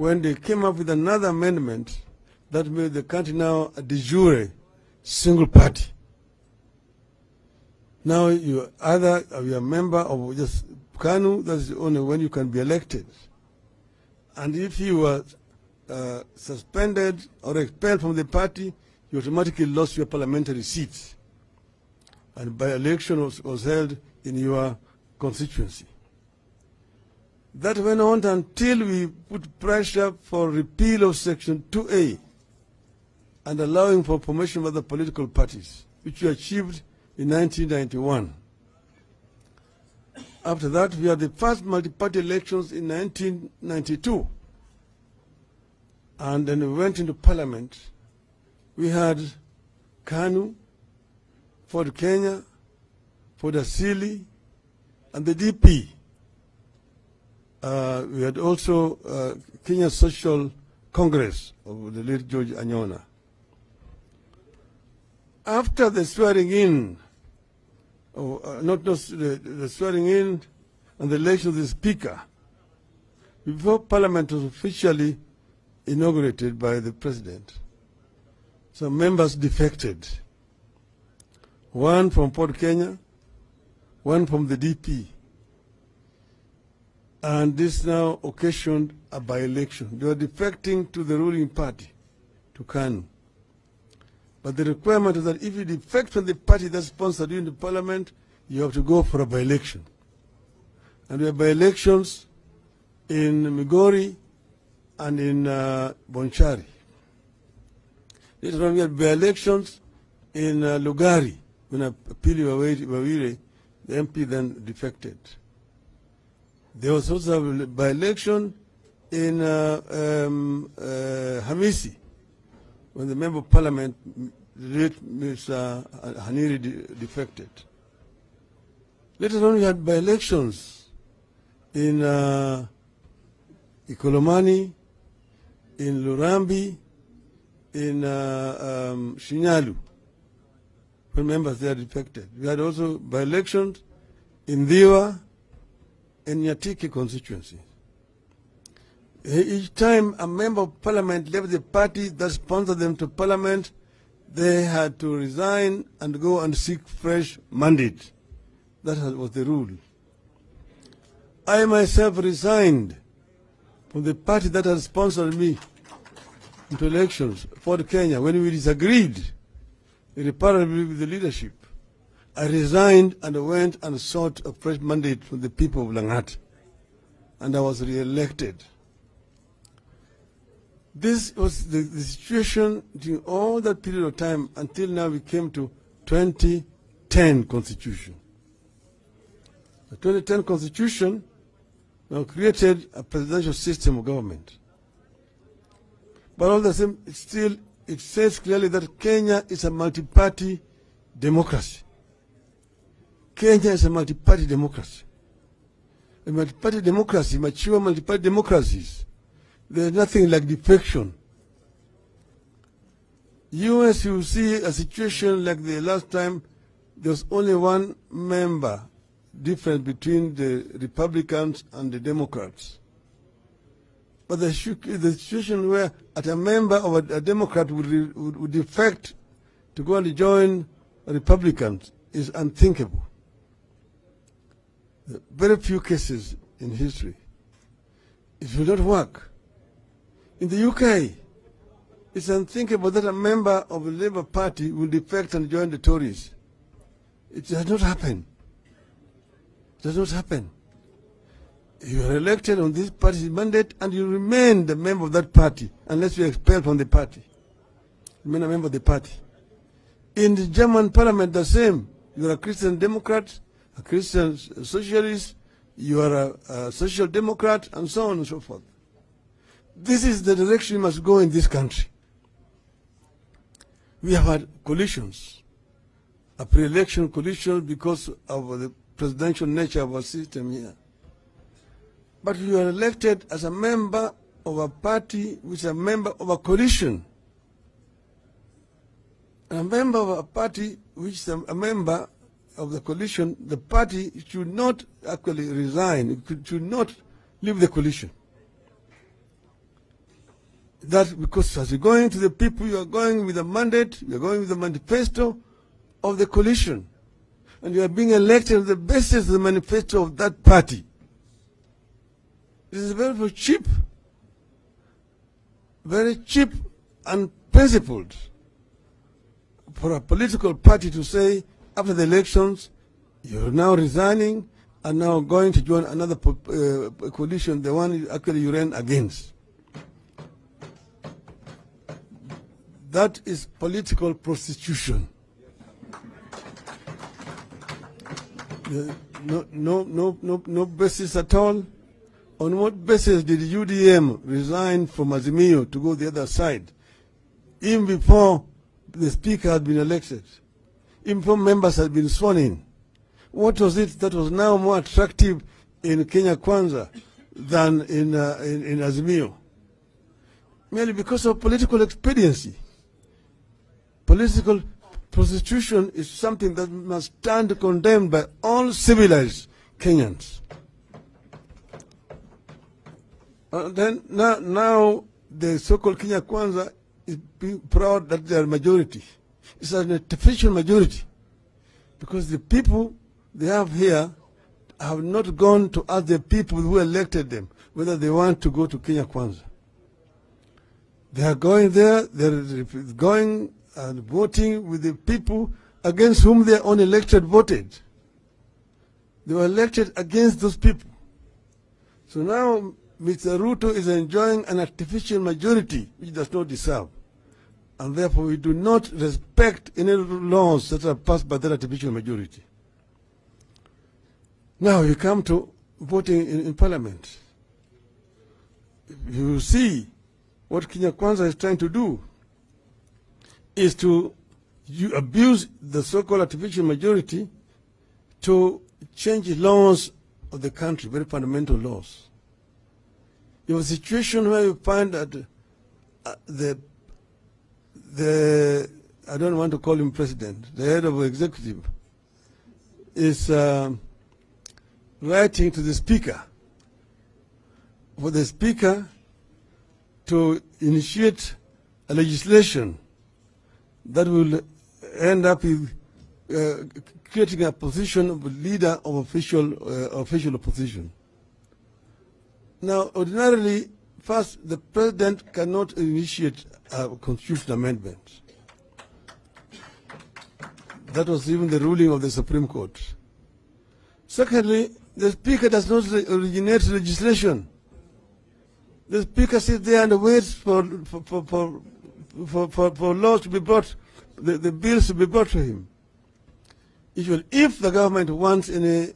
when they came up with another amendment that made the country now a de jure single party. Now you either are a member of just KANU, that's the only when you can be elected. And if you were suspended or expelled from the party, you automatically lost your parliamentary seat. And by-election was held in your constituency. That went on until we put pressure for repeal of Section 2A and allowing for formation of other political parties, which we achieved in 1991. After that, we had the first multi-party elections in 1992. And then we went into parliament. We had KANU, Ford Kenya, Ford Asili, and the DP. We had also Kenya Social Congress of the late George Anyona. After the swearing in, the swearing in and the election of the Speaker, before Parliament was officially inaugurated by the President, some members defected. One from Port Kenya, one from the DP. And this now occasioned a by-election. They were defecting to the ruling party, to KANU. But the requirement is that if you defect from the party that sponsored you in the parliament, you have to go for a by-election. And we have by-elections in Migori and in Bonchari. Later on we had by-elections in Lugari, when Apili Wawire, the MP, then defected. There was also a by-election in Hamisi, when the member of parliament, late Mr. Haniri, defected. Later on we had by-elections in Ikolomani, in Lurambi, in Shinyalu, when members there defected. We had also by-elections in Diwa, in Nyatiki constituency. Each time a member of parliament left the party that sponsored them to parliament, they had to resign and go and seek fresh mandate. That was the rule. I myself resigned from the party that had sponsored me into elections, Ford Kenya, when we disagreed irreparably with the leadership. I resigned and went and sought a fresh mandate from the people of Lang'at, and I was re-elected. This was the situation during all that period of time until now we came to 2010 Constitution. The 2010 Constitution now created a presidential system of government. But all the same, it says clearly that Kenya is a multi-party democracy. Kenya is a multi-party democracy. A multi-party democracy, mature multi-party democracies, there's nothing like defection. US, you see a situation like the last time, there was only one member difference between the Republicans and the Democrats. But the situation where a member of a Democrat would defect to go and join Republicans is unthinkable. Very few cases in history. It will not work. In the UK, it's unthinkable that a member of the Labour Party will defect and join the Tories. It does not happen. It does not happen. You are elected on this party's mandate and you remain the member of that party unless you are expelled from the party. Remain a member of the party. In the German parliament, the same. You are a Christian Democrat, a Christian socialist, you are a social democrat, and so on and so forth. This is the direction we must go in this country. We have had coalitions, a pre-election coalition because of the presidential nature of our system here. But you are elected as a member of a party which is a member of a coalition. And a member of a party which is a member of the coalition, the party should not actually resign, it should not leave the coalition. That because as you're going to the people, you are going with a mandate, you are going with the manifesto of the coalition. And you are being elected on the basis of the manifesto of that party. This is very cheap and principled for a political party to say, after the elections, you're now resigning and now going to join another coalition, the one actually you ran against. That is political prostitution. No basis at all. On what basis did UDM resign from Azimio to go the other side, even before the speaker had been elected, even before members had been sworn in? What was it that was now more attractive in Kenya Kwanza than in Azimio? Merely because of political expediency. Political prostitution is something that must stand condemned by all civilized Kenyans. Then now the so-called Kenya Kwanza is being proud that they are majority. It's an artificial majority because the people they have here have not gone to ask the people who elected them whether they want to go to Kenya Kwanza. They are going there, they're going and voting with the people against whom their own elected voted. They were elected against those people. So now Mr. Ruto is enjoying an artificial majority which does not deserve. And therefore we do not respect any laws that are passed by that artificial majority. Now you come to voting in parliament. You see what Kenya Kwanza is trying to do is to abuse the so-called artificial majority to change laws of the country, very fundamental laws. You have a situation where you find that I don't want to call him president, the head of the executive, is writing to the speaker for the speaker to initiate a legislation that will end up with creating a position of a leader of official opposition. Now, ordinarily, first, the president cannot initiate a constitutional amendment. That was even the ruling of the Supreme Court. Secondly, the speaker does not originate legislation. The speaker sits there and waits for laws to be brought, the bills to be brought to him. Usually, if the government wants any